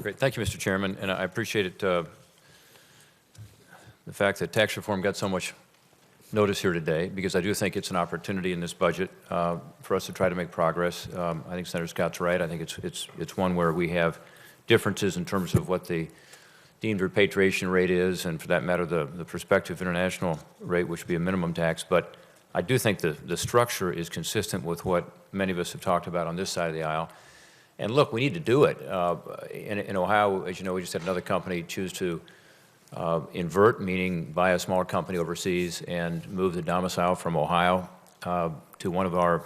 Great. Thank you, Mr. Chairman. And I appreciate it, the fact that tax reform got so much notice here today, because I do think it's an opportunity in this budget for us to try to make progress. I think Senator Scott's right. I think it's one where we have differences in terms of what the deemed repatriation rate is, and for that matter, the prospective international rate, which would be a minimum tax. But I do think the structure is consistent with what many of us have talked about on this side of the aisle. And look, we need to do it. In Ohio, as you know, we just had another company choose to invert, meaning buy a smaller company overseas and move the domicile from Ohio to one of our,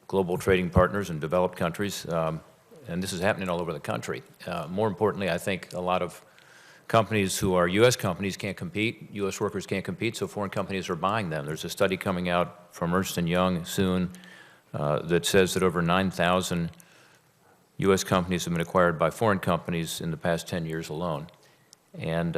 global trading partners in developed countries. And this is happening all over the country. More importantly, I think a lot of companies who are U.S. companies can't compete. U.S. workers can't compete, so foreign companies are buying them. There's a study coming out from Ernst & Young soon that says that over 9,000 U.S. companies have been acquired by foreign companies in the past 10 years alone. And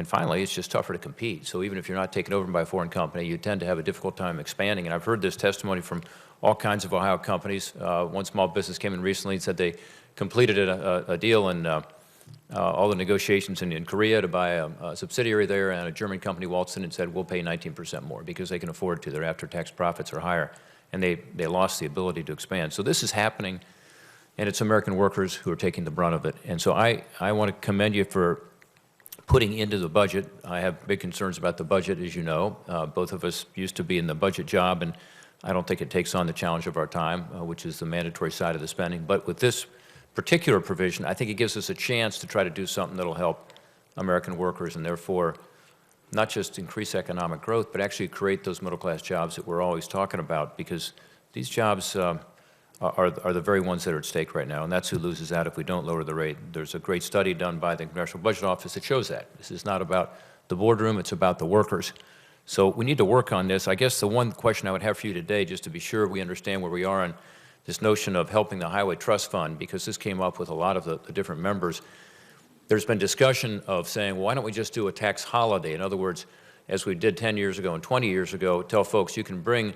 finally, it's just tougher to compete. So even if you're not taken over by a foreign company, you tend to have a difficult time expanding. And I've heard this testimony from all kinds of Ohio companies. One small business came in recently and said they completed a deal in all the negotiations in Korea to buy a subsidiary there, and a German company waltzed in and said, we'll pay 19% more because they can afford to. Their after-tax profits are higher. And they lost the ability to expand. So this is happening, and it's American workers who are taking the brunt of it. And so I want to commend you for putting into the budget. I have big concerns about the budget, as you know. Both of us used to be in the budget job, and I don't think it takes on the challenge of our time, which is the mandatory side of the spending. But with this particular provision, I think it gives us a chance to try to do something that will help American workers and therefore not just increase economic growth, but actually create those middle-class jobs that we're always talking about, because these jobs are the very ones that are at stake right now, and that's who loses out if we don't lower the rate. There's a great study done by the Congressional Budget Office that shows that. This is not about the boardroom, it's about the workers. So we need to work on this. I guess the one question I would have for you today, just to be sure we understand where we are on this notion of helping the Highway Trust Fund, because this came up with a lot of the different members. There's been discussion of saying, well, why don't we just do a tax holiday? In other words, as we did 10 years ago and 20 years ago, tell folks you can bring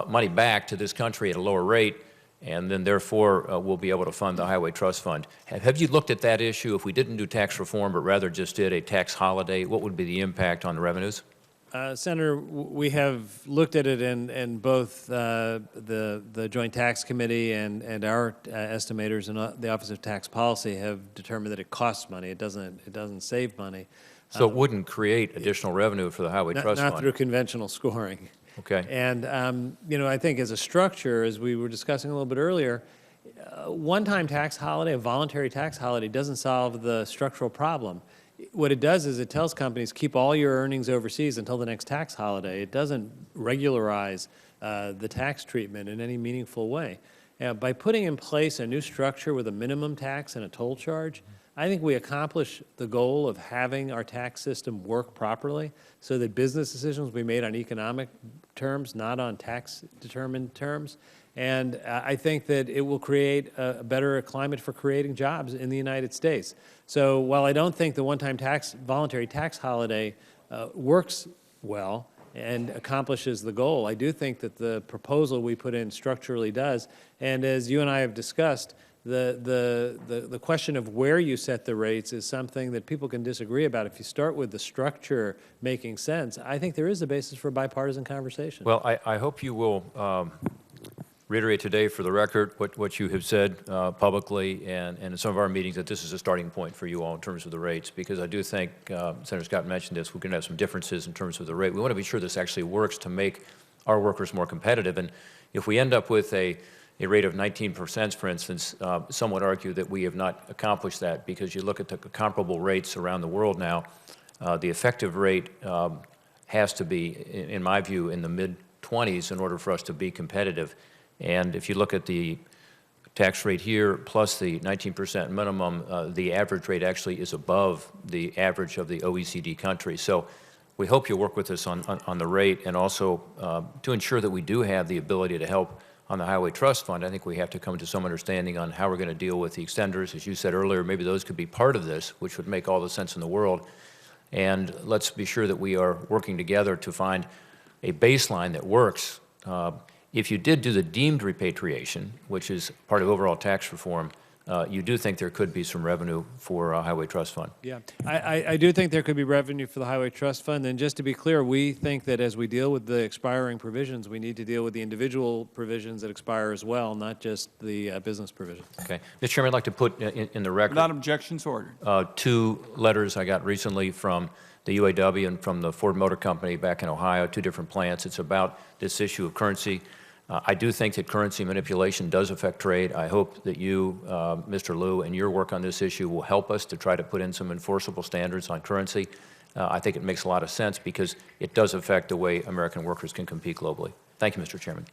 money back to this country at a lower rate, and then therefore we'll be able to fund the Highway Trust Fund. Have you looked at that issue? If we didn't do tax reform but rather just did a tax holiday, what would be the impact on the revenues? Senator, we have looked at it, and both the Joint Tax Committee and our estimators and the Office of Tax Policy have determined that it costs money. It doesn't save money. So it wouldn't create additional revenue for the Highway Trust Fund? Not through conventional scoring. Okay. And I think as a structure, as we were discussing a little bit earlier, one-time tax holiday, a voluntary tax holiday, doesn't solve the structural problem. What it does is it tells companies, keep all your earnings overseas until the next tax holiday. It doesn't regularize the tax treatment in any meaningful way. By putting in place a new structure with a minimum tax and a toll charge, I think we accomplish the goal of having our tax system work properly so that business decisions will be made on economic terms, not on tax-determined terms. And I think that it will create a better climate for creating jobs in the United States. So while I don't think the one-time voluntary tax holiday works well and accomplishes the goal, I do think that the proposal we put in structurally does. And as you and I have discussed, the question of where you set the rates is something that people can disagree about. If you start with the structure making sense, I think there is a basis for bipartisan conversation. Well, I hope you will reiterate today for the record what you have said publicly and in some of our meetings, that this is a starting point for you all in terms of the rates, because I do think, Senator Scott mentioned this, we're going to have some differences in terms of the rate. We want to be sure this actually works to make our workers more competitive. And if we end up with a rate of 19%, for instance, some would argue that we have not accomplished that, because you look at the comparable rates around the world now, the effective rate has to be, in my view, in the mid-20s in order for us to be competitive. And if you look at the tax rate here plus the 19% minimum, the average rate actually is above the average of the OECD countries. So we hope you'll work with us on the rate, and also to ensure that we do have the ability to help on the Highway Trust Fund. I think we have to come to some understanding on how we're going to deal with the extenders. As you said earlier, maybe those could be part of this, which would make all the sense in the world. And let's be sure that we are working together to find a baseline that works. If you did do the deemed repatriation, which is part of overall tax reform, you do think there could be some revenue for Highway Trust Fund. Yeah, I do think there could be revenue for the Highway Trust Fund. And just to be clear, we think that as we deal with the expiring provisions, we need to deal with the individual provisions that expire as well, not just the business provisions. Okay. Mr. Chairman, I'd like to put in the record Without objections, ordered. 2 letters I got recently from the UAW and from the Ford Motor Company back in Ohio, 2 different plants. It's about this issue of currency. I do think that currency manipulation does affect trade. I hope that you, Mr. Lew, and your work on this issue will help us to try to put in some enforceable standards on currency. I think it makes a lot of sense because it does affect the way American workers can compete globally. Thank you, Mr. Chairman.